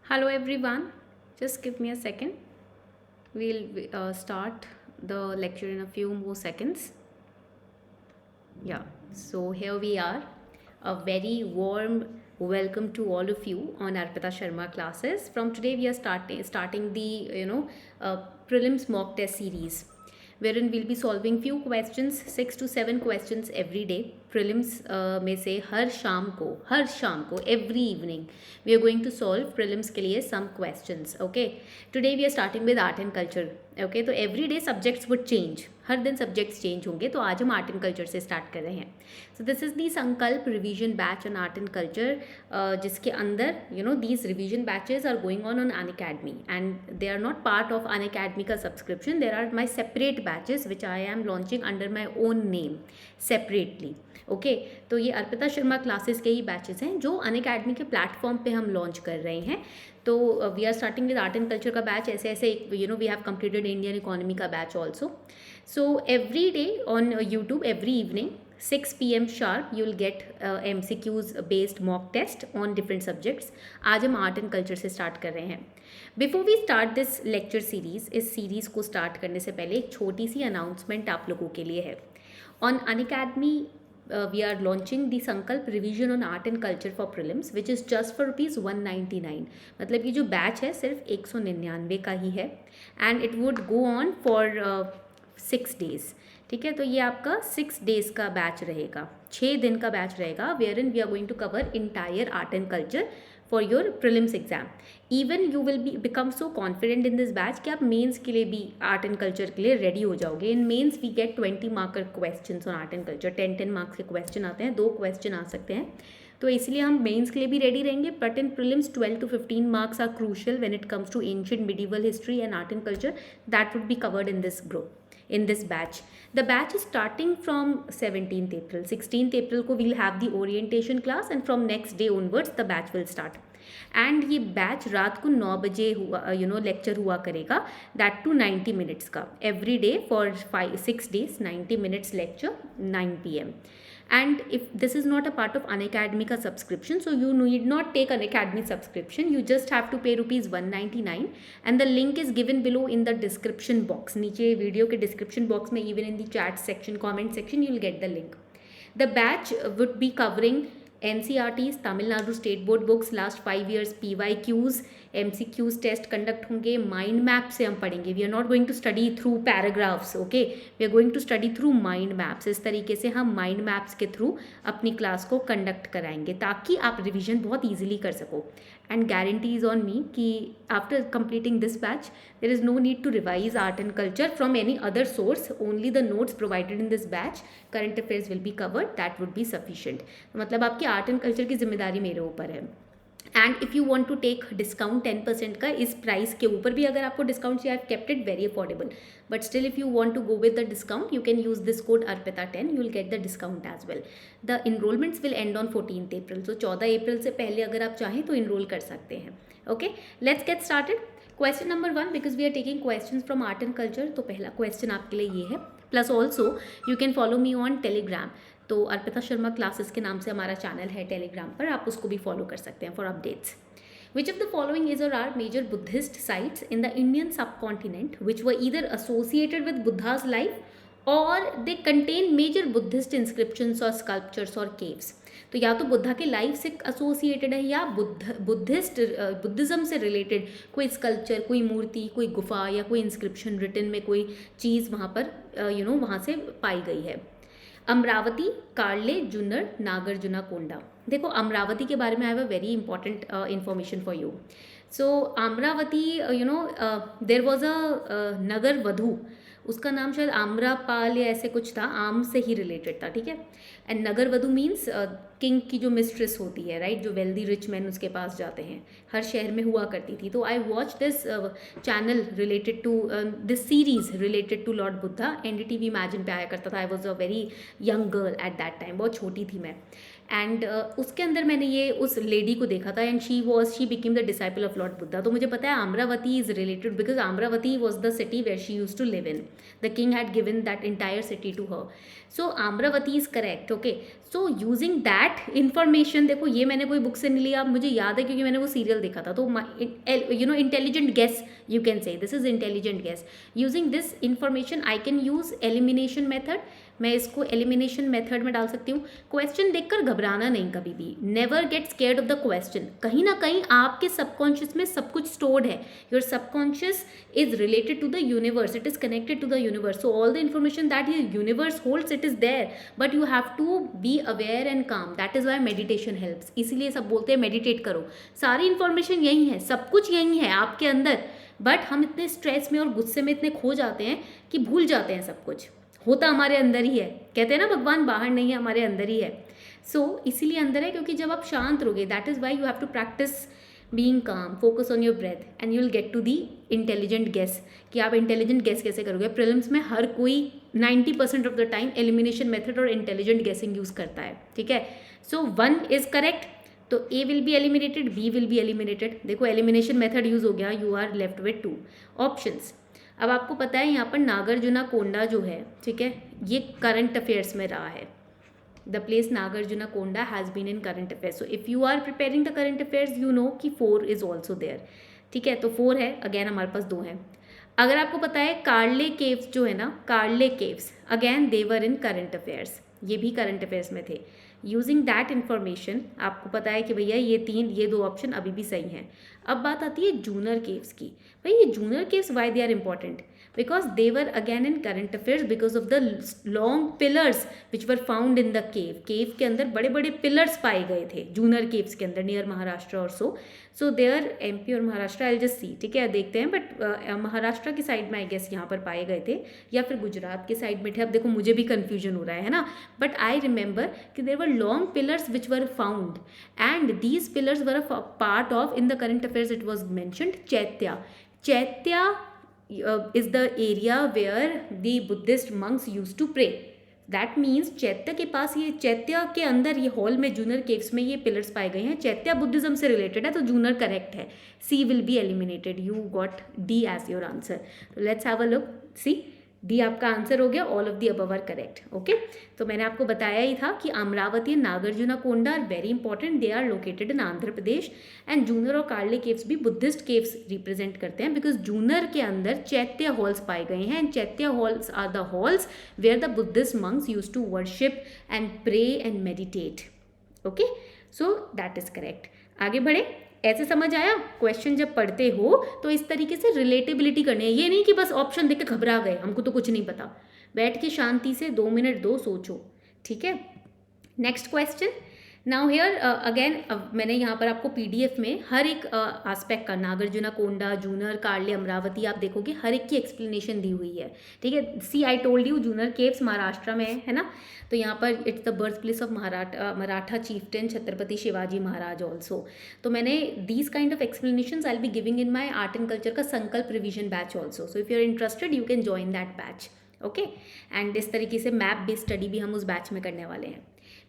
Hello everyone, just give me a second. We'll start the lecture in a few more seconds. Yeah, so here we are. A very warm welcome to all of you on Arpita Sharma classes. From today, we are starting the prelims mock test series, wherein we'll be solving few questions, 6 to 7 questions every day. Prelims में से हर शाम को every evening we are going to solve prelims के लिए some questions. Okay, today we are starting with art and culture. Okay तो every day subjects would change, हर दिन subjects change होंगे, तो आज हम आर्ट एंड कल्चर से स्टार्ट कर रहे हैं. So this is the Sankalp revision batch on art and culture, जिसके अंदर these revision batches are going on Unacademy and they are not part of Unacademy का subscription. There are my separate batches which I am launching under my own name separately. Okay, तो ये Arpita Sharma classes के ही batches हैं जो Unacademy के platform पे हम launch कर रहे हैं. तो we are starting with art and culture का बैच, ऐसे ऐसे we have completed Indian economy का batch also. So every day on YouTube every evening 6 PM sharp you will get MCQs based mock test on different subjects. आज हम art and culture से start कर रहे हैं. Before we start this lecture series, इस series को start करने से पहले एक छोटी सी अनाउंसमेंट आप लोगों के लिए है. On Unacademy we are launching the संकल्प revision on art and culture for prelims which is just for ₹199. मतलब ये जो बैच है सिर्फ 199 का ही है and it would go on for 6 days. ठीक है, तो ये आपका 6 days का बैच रहेगा, 6 दिन का बैच रहेगा, wherein we are going to cover entire art and culture for your prelims exam. Even you will be become so confident in this batch कि आप मेंस के लिए भी आर्ट एंड कल्चर के लिए रेडी हो जाओगे. In Mains we get 20 marker question on art and culture. 10 marks के क्वेश्चन आते हैं, 2 क्वेश्चन आ सकते हैं, तो इसलिए हम मेंस के लिए भी रेडी रहेंगे. But in prelims 12 to 15 marks are crucial when it comes to ancient medieval history and art and culture. That would be covered in this group, in this batch. The batch is starting from 17th April. 16th April को we'll have the orientation class and from next day onwards the batch will start. And ये batch रात को 9 बजे हुआ lecture हुआ करेगा, that to 90 minutes का, every day for 6 days 90 minutes lecture 9 PM. And if this is not a part of Unacademy का subscription, so you need not take Unacademy subscription. You just have to pay ₹199 and the link is given below in the description box. नीचे video के description box में, even in the chat section, comment section, you'll get the link. The batch would be covering NCERTs, Tamil Nadu State Board books, last 5 years PYQs, MCQs test conduct होंगे. Mind map से हम पढ़ेंगे. We are not going to study through paragraphs. Okay, we are going to study through mind maps. इस तरीके से हम mind maps के through अपनी क्लास को कंडक्ट कराएंगे ताकि आप रिविजन बहुत ईजिली कर सको. And guarantee is on me कि after completing this batch there is no need to revise art and culture from any other source. Only the notes provided in this batch, current affairs will be covered, that would be sufficient. मतलब आपकी art and culture की जिम्मेदारी मेरे ऊपर है. And if you want to take discount 10% का, इस price के ऊपर भी अगर आपको डिस्काउंट चाहिए, I kept it very affordable. But still if you want to go with the discount, you can use this code Arpita ten, you will get the discount as well. The enrolments will end on 14th April. तो 14 अप्रैल से पहले अगर आप चाहें तो enrol कर सकते हैं. Okay, let's get started. Question number 1, because we are taking question from art and culture, तो पहला क्वेश्चन आपके लिए ये है. Plus also you can follow me on Telegram. तो अर्पिता शर्मा क्लासेस के नाम से हमारा चैनल है टेलीग्राम पर, आप उसको भी फॉलो कर सकते हैं for updates. Which of the following is or are major Buddhist sites in the Indian subcontinent which were either associated with Buddha's life or they contain major Buddhist inscriptions or sculptures or caves? तो या तो बुद्धा के life से associated है या Buddhism से related कोई sculpture, कोई मूर्ति, कोई गुफा या कोई इंस्क्रिप्शन रिटन में कोई चीज़ वहाँ पर वहाँ से पाई गई है. अमरावती, कार्ले, जुन्नर, नागार्जुना कोंडा. देखो अमरावती के बारे में I have a very important information for you. So Amaravati there was a nagar vadhu, उसका नाम शायद आम्रपाल या ऐसे कुछ था, आम से ही रिलेटेड था. ठीक है, एंड नगर वधु मीन्स किंग की जो मिस्ट्रेस होती है, राइट, जो वेल्दी रिच मैन उसके पास जाते हैं, हर शहर में हुआ करती थी. तो I watch this channel related to this series related to Lord Buddha. NDTV Imagine पे आया करता था. I was a very young girl at that time, बहुत छोटी थी मैं. एंड उसके अंदर मैंने ये उस लेडी को देखा था and she became the disciple of Lord Buddha. तो मुझे पता है Amaravati is related because Amaravati was the city where she use to live in. The king had given that entire city to her. So Amaravati is correct. Okay. So using that information, देखो ये मैंने कोई book से नहीं लिया, मुझे याद है क्योंकि मैंने वो सीरियल देखा था. तो intelligent guess you can say, this is intelligent guess. Using this information I can use elimination method. मैं इसको एलिमिनेशन मेथड में डाल सकती हूँ. क्वेश्चन देखकर घबराना नहीं कभी भी. Never get scared of the question. कहीं ना कहीं आपके सबकॉन्शियस में सब कुछ स्टोर्ड है. Your subconscious is related to the universe, it is connected to the universe, so all the information that the universe holds, it is there, but you have to be aware and calm. that is why meditation helps. इसीलिए सब बोलते हैं meditate करो. सारी information यही है, सब कुछ यही है आपके अंदर, बट हम इतने स्ट्रेस में और गुस्से में इतने खो जाते हैं कि भूल जाते हैं सब कुछ. होता हमारे अंदर ही है. कहते हैं ना भगवान बाहर नहीं है, हमारे अंदर ही है. सो इसीलिए अंदर है, क्योंकि जब आप शांत रहोगे, that is why you have to practice being calm, focus on your breath and you will get to the intelligent guess. कि आप इंटेलिजेंट गेस कैसे करोगे. प्रीलिम्स में हर कोई 90% of the time elimination method और इंटेलिजेंट गेसिंग यूज करता है. ठीक है. So 1 is correct. तो A will be eliminated, B will be eliminated. देखो एलिमिनेशन मेथड यूज हो गया. You are left with 2 options. अब आपको पता है यहाँ पर नागार्जुना कोंडा जो है, ठीक है, ये करंट अफेयर्स में रहा है. The place Nagarjuna Konda has been in current affairs. So if you are preparing the current affairs, you know कि 4 is also there. ठीक है. तो 4 है. अगेन हमारे पास 2 है. अगर आपको पता है कार्ले केव्स जो है ना, कार्ले केव्स, अगेन देवर इन करंट अफेयर्स. ये भी करंट अफेयर्स में थे. यूजिंग दैट इन्फॉर्मेशन आपको पता है कि भैया ये 2 ऑप्शन अभी भी सही हैं. अब बात आती है जूनर केव्स की. भाई ये Junnar caves why they are important? because they were again in current affairs because of the long pillars which were found in the cave. cave के अंदर बड़े बड़े pillars पाए गए थे जूनर caves के अंदर near महाराष्ट्र और so there MP और महाराष्ट्र I'll just see. ठीक है, देखते हैं. बट महाराष्ट्र की साइड में आई गेस यहाँ पर पाए गए थे, या फिर गुजरात के साइड में थे. अब देखो मुझे भी कन्फ्यूजन हो रहा है ना. बट आई रिमेंबर कि there were long pillars which were found and these pillars were a part of in the current affairs. It was mentioned chaitya. Chaitya is the area where the Buddhist monks used to pray. That means चैत्य के पास, ये चैत्य के अंदर ये hall में जूनर caves में ये पिलर्स पाए गए हैं. चैत्य बुद्धिज्म से रिलेटेड है, तो जूनर करेक्ट है. C will be eliminated. You got D as your answer. Let's have a look. C D आपका आंसर हो गया. All of the above are correct. Okay. तो मैंने आपको बताया ही था कि Amaravati Nagarjuna Konda are very important. They are located in Andhra Pradesh. And Junnar और कार्ले केव्स भी बुद्धिस्ट केव्स रिप्रेजेंट करते हैं, बिकॉज जूनर के अंदर चैत्य हॉल्स पाए गए हैं. And chaitya halls are the halls where the Buddhist monks use to worship and pray and meditate. Okay. So that is correct. आगे बढ़े. ऐसे समझ आया? क्वेश्चन जब पढ़ते हो तो इस तरीके से रिलेटेबिलिटी करनी है. ये नहीं कि बस ऑप्शन देख के घबरा गए, हमको तो कुछ नहीं पता. बैठ के शांति से 2 मिनट दो, सोचो. ठीक है. Next question. Now here again मैंने यहाँ पर आपको PDF में हर एक आस्पेक्ट का, नागार्जुना कोंडा, जूनर, कार्ले, अमरावती, आप देखोगे हर एक की एक्सप्लेनेशन दी हुई है. ठीक है. See I told you Junnar caves Maharashtra में है ना. तो यहाँ पर it's the birth place of Maratha chieftain Chhatrapati Shivaji Maharaj also. तो मैंने these kind of explanations I will be giving in my art and culture का Sankalp revision batch also. So if you are interested you can join that batch. Okay. And इस तरीके से map based study भी हम उस batch में करने वाले हैं.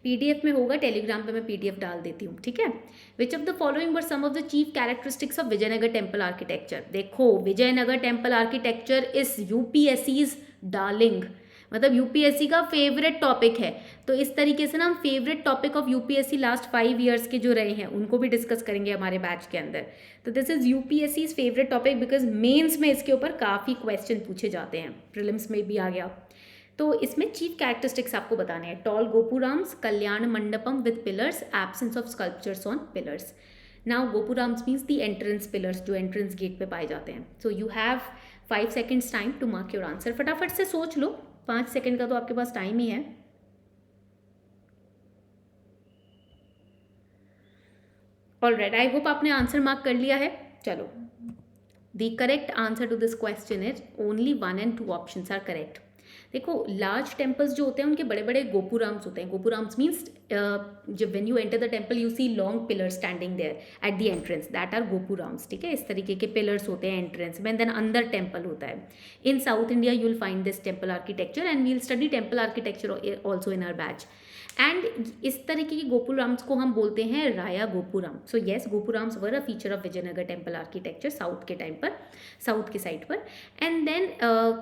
PDF में होगा, टेलीग्राम पे मैं PDF डाल देती हूँ. ठीक है. Which of the following were some of the chief characteristics of Vijayanagara temple architecture. देखो Vijayanagara temple architecture is UPSC's darling, मतलब UPSC का फेवरेट टॉपिक है. तो इस तरीके से ना हम favourite topic of UPSC last 5 years के जो रहे हैं उनको भी डिस्कस करेंगे हमारे बैच के अंदर. तो this is UPSC's favourite topic because mains में इसके ऊपर काफ़ी क्वेश्चन पूछे जाते हैं. प्रीलिम्स में भी आ गया. तो इसमें चीफ कैरेक्टरिस्टिक्स आपको बताने हैं. Tall gopurams, Kalyan Mandapam with pillars, absence of sculptures on pillars. Now gopurams means the entrance pillars जो एंट्रेंस गेट पे पाए जाते हैं. So you have 5 seconds time to mark your answer. फटाफट से सोच लो. 5 सेकेंड का तो आपके पास टाइम ही है. ऑलराइट, आई होप आपने आंसर मार्क कर लिया है. चलो. The correct answer to this question is only 1 and 2 options are correct. देखो लार्ज टेम्पल्स जो होते हैं उनके बड़े बड़े गोपुराम्स होते हैं. गोपुराम्स मीन्स जब when you enter the temple you see long pillar standing there at the entrance, that are gopurams. ठीक है. इस तरीके के पिलर्स होते हैं एंट्रेंस में. देन अंदर टेम्पल होता है. In south India you will find this temple architecture and we will study temple architecture also in our batch. And इस तरीके के गोपुराम्स को हम बोलते हैं Raya gopuram. So yes, gopurams were a feature of Vijayanagara temple architecture south के टाइम पर, साउथ के साइड पर. And then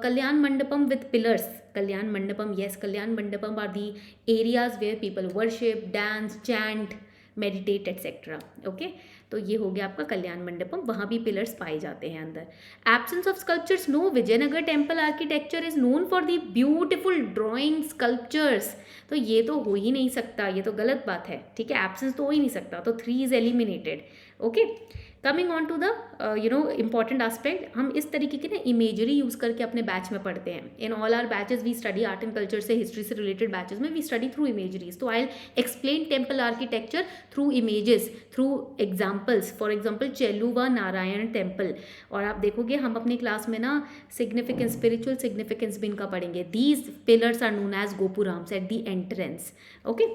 Kalyan Mandapam with pillars, Kalyan Mandapam, yes, Kalyan Mandapam are the areas where people worship, dance, chant, meditate etcetera. Okay, तो ये हो गया आपका कल्याण मंडपम, वहाँ भी पिलर्स पाए जाते हैं अंदर. Absence of sculptures, no. Vijayanagar temple architecture is known for the beautiful drawing sculptures. तो ये तो हो ही नहीं सकता, ये तो गलत बात है. ठीक है, एब्सेंस तो हो ही नहीं सकता, तो 3 is eliminated. Okay, coming on to the important aspect, हम इस तरीके की ना इमेजरी यूज़ करके अपने बैच में पढ़ते हैं. In all our batches we study art and culture से, हिस्ट्री से रिलेटेड बैचेस में वी स्टडी थ्रू इमेजरीज. तो I explain temple architecture through images, through examples. For example Cheluva Narayana temple, और आप देखोगे हम अपनी क्लास में ना सिग्निफिकेंस, स्पिरिचुअल सिग्निफिकेंस भी इनका पढ़ेंगे. These pillars are known as gopurams at the entrance. Okay,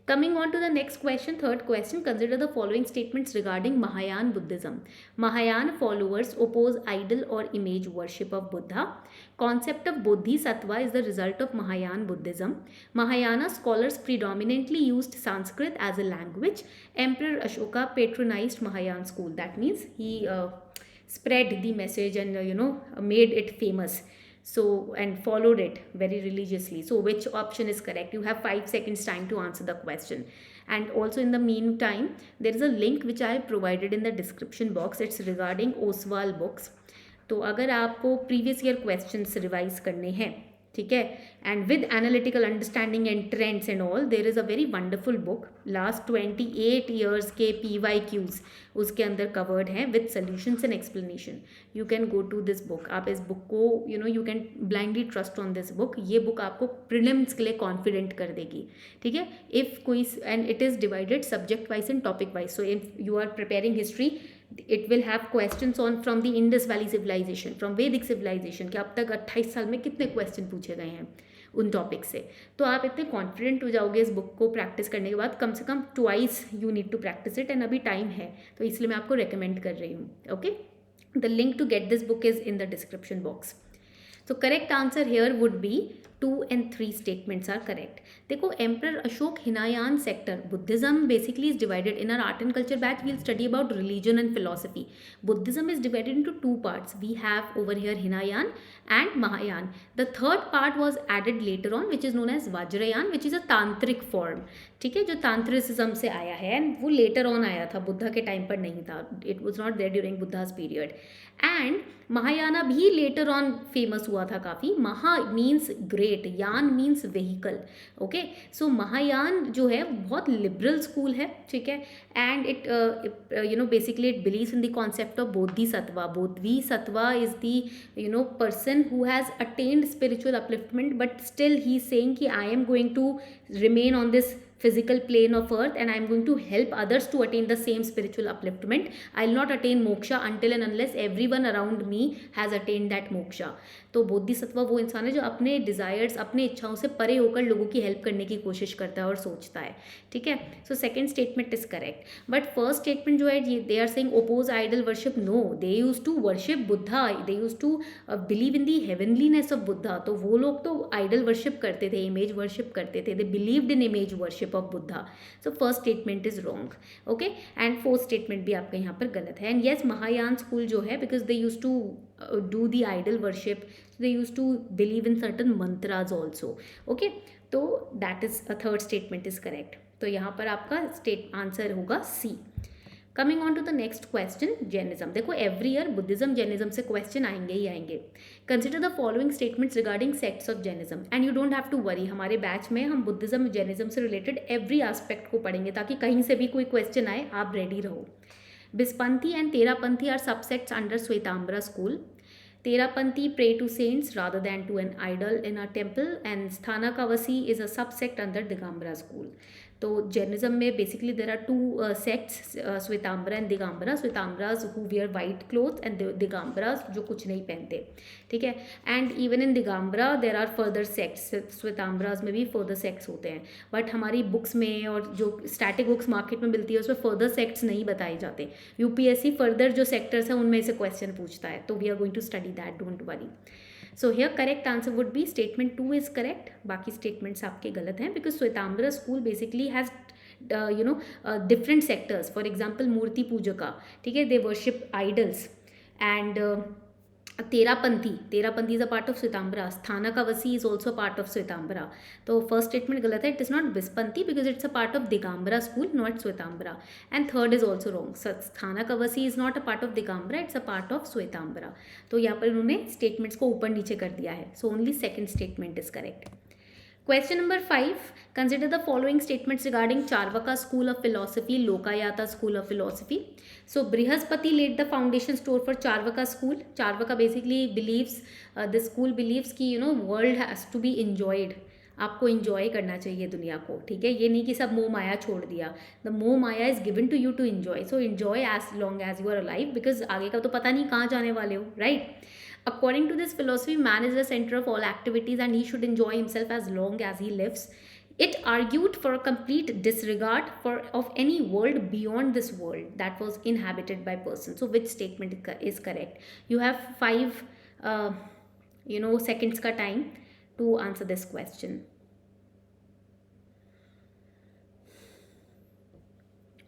coming on to the next question, third question, consider the following statements regarding Mahayana Buddhism. Mahayana followers oppose idol or image worship of Buddha. Concept of bodhisattva is the result of Mahayana Buddhism. Mahayana scholars predominantly used Sanskrit as a language. Emperor Ashoka patronized Mahayana school. That means he spread the message and made it famous. So, and followed it very religiously. So which option is correct? You have 5 seconds time to answer the question. And also in the meantime, there is a link which I have provided in the description box. It's regarding Oswal books. तो अगर आपको previous year questions revise करने हैं, ठीक है, and with analytical understanding and trends and all, there is a very wonderful book. Last 28 years के PYQs उसके अंदर कवर्ड हैं with solutions and explanation. You can go to this book. आप इस बुक को you can blindly trust on this book. ये book आपको prelims के लिए कॉन्फिडेंट कर देगी. ठीक है, इफ़ कोई, and it is divided subject wise and topic wise. So if you are preparing history, it will have questions on from the Indus Valley civilization, from Vedic civilization, कि अब तक 28 साल में कितने क्वेश्चन पूछे गए हैं उन टॉपिक से. तो आप इतने कॉन्फिडेंट हो जाओगे इस बुक को प्रैक्टिस करने के बाद. कम से कम twice you need to practice it, and अभी टाइम है, तो इसलिए मैं आपको रिकमेंड कर रही हूँ. Okay, the link to get this book is in the description box. So correct answer here would be 2 and 3 statements are correct. देखो, Emperor Ashok Hinayan sector, Buddhism basically is divided. In our art and culture batch, we'll study about religion and philosophy. Buddhism is divided into 2 parts. We have over here Hinayan and Mahayana. The third part was added later on, which is known as Vajrayana, which is a tantric form. ठीक है, जो तांत्रिसिज्म से आया है, वो later on आया था, बुद्धा के टाइम पर नहीं था. It was not there during Buddha's period. And Mahayana भी लेटर ऑन फेमस हुआ था काफ़ी. महा मीन्स ग्रेट, यान means vehicle. Okay, so Mahayana जो है बहुत लिबरल स्कूल है. ठीक है, and it basically it believes in the concept of Bodhisattva. Bodhisattva is the person who has attained spiritual upliftment, but still he is saying कि I am going to remain on this physical plane of earth and I am going to help others to attain the same spiritual upliftment. I will not attain moksha until and unless everyone around me has attained that moksha. तो बोधिसत्व वो इंसान है जो अपने desires, अपने इच्छाओं से परे होकर लोगों की हेल्प करने की कोशिश करता है और सोचता है. ठीक है, so second statement is correct. But first statement जो है, they are saying oppose idol worship. No, they use to worship Buddha, they use to believe in the heavenliness of Buddha. तो वो लोग तो आइडल वर्शिप करते थे, इमेज वर्शिप करते थे. They believed in image worship of Buddha. So first statement is wrong. Okay, and fourth statement भी आपका यहाँ पर गलत है. एंड येस, महायान स्कूल जो है, because they use to do the idol worship, they used to believe in certain mantras also. Okay, तो that is a third statement is correct. तो यहाँ पर आपका स्टेट आंसर होगा C. Coming on to the next question, Jainism. देखो, every year Buddhism Jainism से question आएंगे ही आएंगे. Consider the following statements regarding sects of Jainism, and you don't have to worry. हमारे बैच में हम बुद्धिज्म जैनिज्म से रिलेटेड एवरी एस्पेक्ट को पढ़ेंगे, ताकि कहीं से भी कोई क्वेश्चन आए आप रेडी रहो. Bispanthi and Terapanthi are subsects under Swetambara school. Terapanthi pray to saints rather than to an idol in a temple, and Sthanakavasi is a subsect under Digambara school. तो जैनिज्म में basically there are 2 sects, Shvetambara and Digambara. Shvetambaras who wear white cloth and Digambaras जो कुछ नहीं पहनते. ठीक है, and even in Digambara there are further sects. श्वेतांबराज में भी फर्दर सेक्ट्स होते हैं, बट हमारी बुक्स में और जो स्टैटिक बुक्स मार्केट में मिलती है उसमें फर्दर सेक्ट्स नहीं बताए जाते. UPSC फर्दर जो सेक्टर्स हैं उनमें से क्वेश्चन पूछता है, तो we are going to study that, don't worry. So here correct answer would be statement 2 is correct. बाकी स्टेटमेंट्स आपके गलत हैं, because Shvetambara school basically has different sectors. For example, Murtipujaka, ठीक है, they worship idols, and Terapanthi is a part of Shvetambara. Sthanakvasi is also part of Shvetambara. तो first statement गलत है. It is not Bispanthi because it's a part of Digambara school, not Shvetambara. And third is also wrong. Sthanakvasi is not a part of Digambara, it's a part of Shvetambara. तो यहाँ पर उन्होंने statements को ऊपर नीचे कर दिया है. So only second statement is correct. Question number 5. Consider the following statements regarding Charvaka School of Philosophy, Lokayata School of Philosophy. So, Brihaspati laid the foundation stone for Charvaka School. Charvaka basically believes, this school believes कि world has to be enjoyed. आपको enjoy करना चाहिए दुनिया को, ठीक है. ये नहीं कि सब मोह माया छोड़ दिया. The मोह माया is given to you to enjoy. So, enjoy as long as you are alive because आगे का तो पता नहीं कहाँ जाने वाले हो, right? According to this philosophy, man is the center of all activities and he should enjoy himself as long as he lives. It argued for a complete disregard of any world beyond this world that was inhabited by persons. So, which statement is correct? You have 5, seconds ka time to answer this question.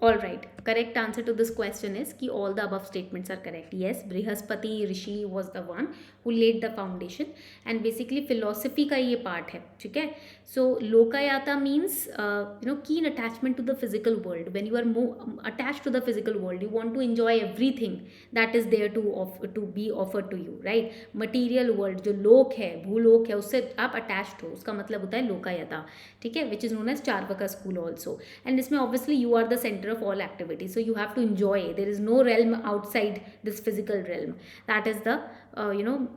All right, correct answer to this question is कि all the above statements are correct. Yes, Brihaspati Rishi was the one who laid the foundation and basically philosophy का ये part है, ठीक है. So Lokayata means keen attachment to the physical world. When you are more attached to the physical world, you want to enjoy everything that is there to be offered to you, right? Material world जो लोक है, भूलोक है, उससे आप attached हो, उसका मतलब होता है लोकायता, ठीक है, which is known as Charvaka school also. And इसमें obviously you are the center of all activities, so you have to enjoy. There is no realm outside this physical realm. That is the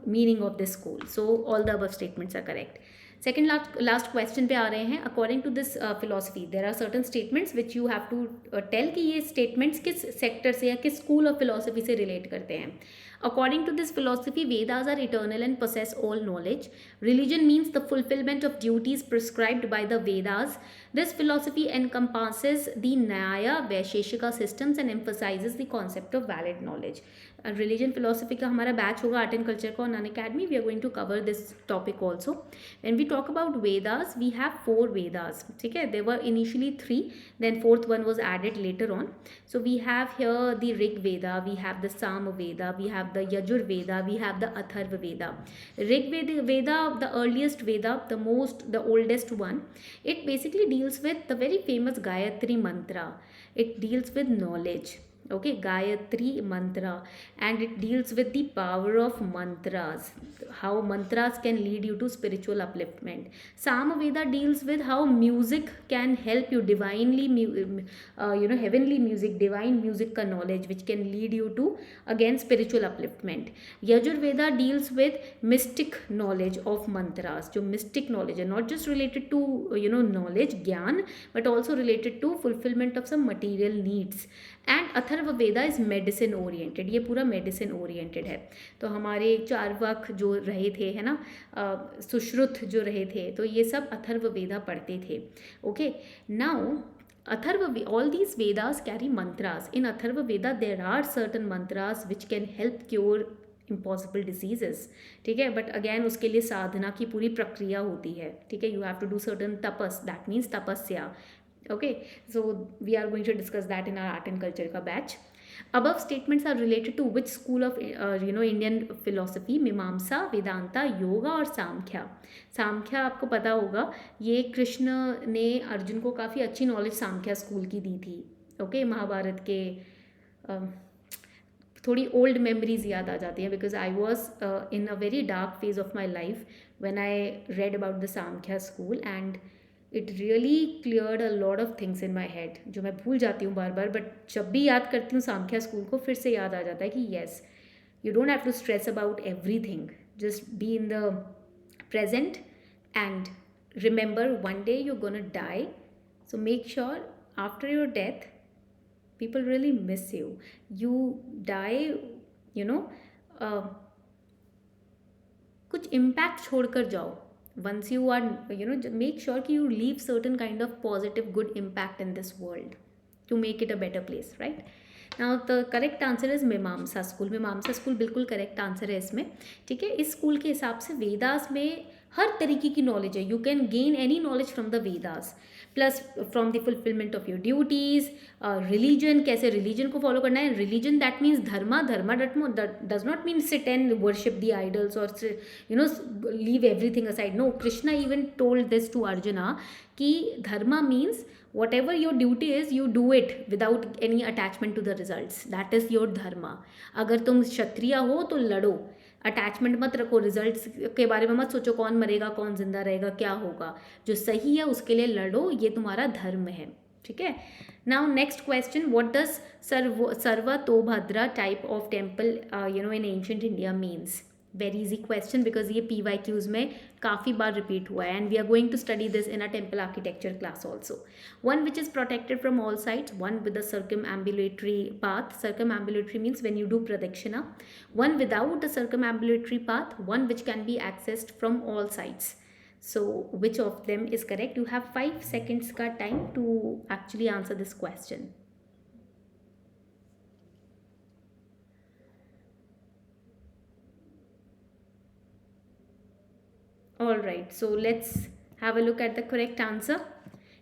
meaning of this school. So all the above statements are correct. Second last question पे आ रहे हैं. According to this philosophy, there are certain statements which you have to tell कि ये statements किस sector से या किस school of philosophy से relate करते हैं. According to this philosophy, Vedas are eternal and possess all knowledge. Religion means the fulfillment of duties prescribed by the Vedas. This philosophy encompasses the Nyaya Vaisheshika systems and emphasizes the concept of valid knowledge. Religion philosophy का हमारा batch होगा art and culture का on Unacademy. We are going to cover this topic also. When we talk about Vedas, we have 4 Vedas, ठीक है. There were initially 3, then 4th one was added later on. So we have here the Rig Veda, we have the Sam Veda, we have the Yajur Veda, we have the Atharva Veda. Rig Veda, the earliest Veda, the oldest one, it basically deals with the very famous Gayatri mantra. It deals with knowledge. Okay, Gayatri mantra, and it deals with the power of mantras, how mantras can lead you to spiritual upliftment. Samaveda deals with how music can help you divinely heavenly music, divine music ka knowledge which can lead you to again spiritual upliftment. Yajurveda deals with mystic knowledge of mantras, jo mystic knowledge are not just related to knowledge gyan, but also related to fulfillment of some material needs. And Atharva Veda is medicine oriented. ये पूरा medicine oriented है. तो हमारे चार्वाक जो रहे थे, है ना, सुश्रुत जो रहे थे, तो ये सब अथर्व वेदा पढ़ते थे. Okay, now Atharva, all these Vedas carry mantras. In Atharva Veda there are certain mantras which can help cure impossible diseases, ठीक है. बट अगेन उसके लिए साधना की पूरी प्रक्रिया होती है, ठीक है. You have to do certain tapas, that means tapasya. Okay, so we are going to discuss that in our art and culture ka batch. Above statements are related to which school of Indian philosophy? मीमांसा, वेदांता, योगा और सांख्या. सांख्या आपको पता होगा, ये कृष्ण ने अर्जुन को काफ़ी अच्छी नॉलेज सांख्या स्कूल की दी थी. ओके, महाभारत के थोड़ी ओल्ड मेमोरीज याद आ जाती हैं because I was in a very dark phase of my life when I read about the Sankhya school and it really cleared a lot of things in my head जो मैं भूल जाती हूँ बार बार. बट जब भी याद करती हूँ सांख्या स्कूल को, फिर से याद आ जाता है कि yes, you don't have to stress about everything, just be in the present and remember one day you gonna die. So make sure after your death people really miss you. You die, कुछ impact छोड़कर जाओ. Once you are, make sure कि you leave certain kind of positive, good impact in this world to make it a better place, right? Now the correct answer is मीमांसा school. मीमांसा school बिल्कुल correct answer है इसमें, ठीक है. इस school के हिसाब से वेदास में हर तरीके की नॉलेज है. You can gain any knowledge from the Vedas. Plus from the fulfilment of your duties, religion, कैसे रिलीजन को फॉलो करना है, religion that means dharma, dharma does not mean sit and worship the idols और leave everything aside. No, Krishna even told this to Arjuna कि dharma means whatever your duty is, you do it without any attachment to the results. That is your dharma. अगर तुम क्षत्रिय हो तो लड़ो, attachment मत रखो, results के बारे में मत सोचो कौन मरेगा कौन जिंदा रहेगा क्या होगा, जो सही है उसके लिए लड़ो, ये तुम्हारा धर्म है. ठीक है. Now next question, what does Sarvatobhadra type of temple in ancient India means. Very easy question because ये PYQs में काफ़ी बार रिपीट हुआ है and we are going to study this in a temple architecture class also. One which is protected from all sides, one with a circumambulatory path. Circumambulatory means when you do pradakshina. One without a circumambulatory path, one which can be accessed from all sides. So which of them is correct? You have 5 seconds का time to actually answer this question. All right, so let's have a look at the correct answer.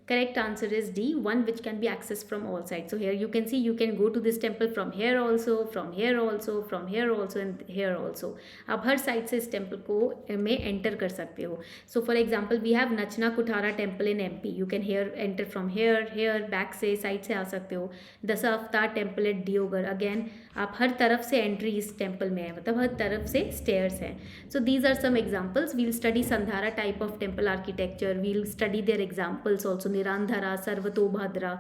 Correct answer is D, one which can be accessed from all sides. So here you can see you can go to this temple from here also, from here also, from here also and here also. आप हर side से इस temple को में enter कर सकते हो. So for example we have Nachna Kuthara temple in MP. You can enter from here back से side से आ सकते हो. दशा अवतार टेम्पल एट दियोगर, अगेन आप हर तरफ से एंट्री इस टेम्पल में है, मतलब हर तरफ से स्टेयर्स हैं. So these are some examples. We'll study Sandhara type of temple architecture, we'll study their examples also. Nirandhara, Sarvatobhadra.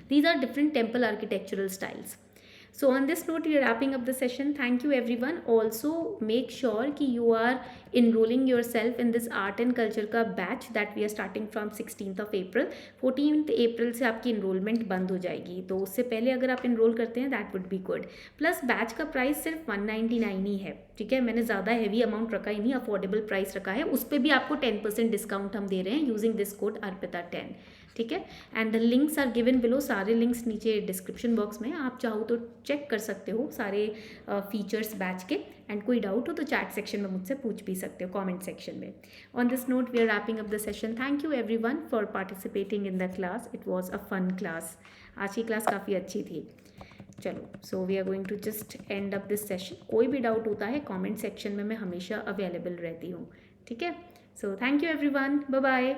These are different temple architectural styles. So on this note, we are wrapping up the session. Thank you everyone. Also make sure कि you are enrolling yourself in this art and culture का batch that we are starting from 16th of April. 14th April से आपकी enrollment बंद हो जाएगी, तो उससे पहले अगर आप enroll करते हैं that would be good. Plus batch का price सिर्फ 199 ही है. ठीक है, मैंने ज़्यादा heavy amount रखा ही नहीं, affordable price रखा है. उस पर भी आपको 10% डिस्काउंट हम दे रहे हैं using this code अर्पिता10. ठीक है. And the links are given below, सारे लिंक्स नीचे डिस्क्रिप्शन बॉक्स में, आप चाहो तो चेक कर सकते हो सारे फीचर्स बैच के. एंड कोई डाउट हो तो चैट सेक्शन में मुझसे पूछ भी सकते हो, कमेंट सेक्शन में. On this note we are wrapping up the session. Thank you everyone for participating in the class. It was a fun class. आज की क्लास काफ़ी अच्छी थी. चलो, so we are going to just end up this session. कोई भी doubt होता है कमेंट सेक्शन में, मैं हमेशा अवेलेबल रहती हूँ. ठीक है. So thank you everyone, bye bye.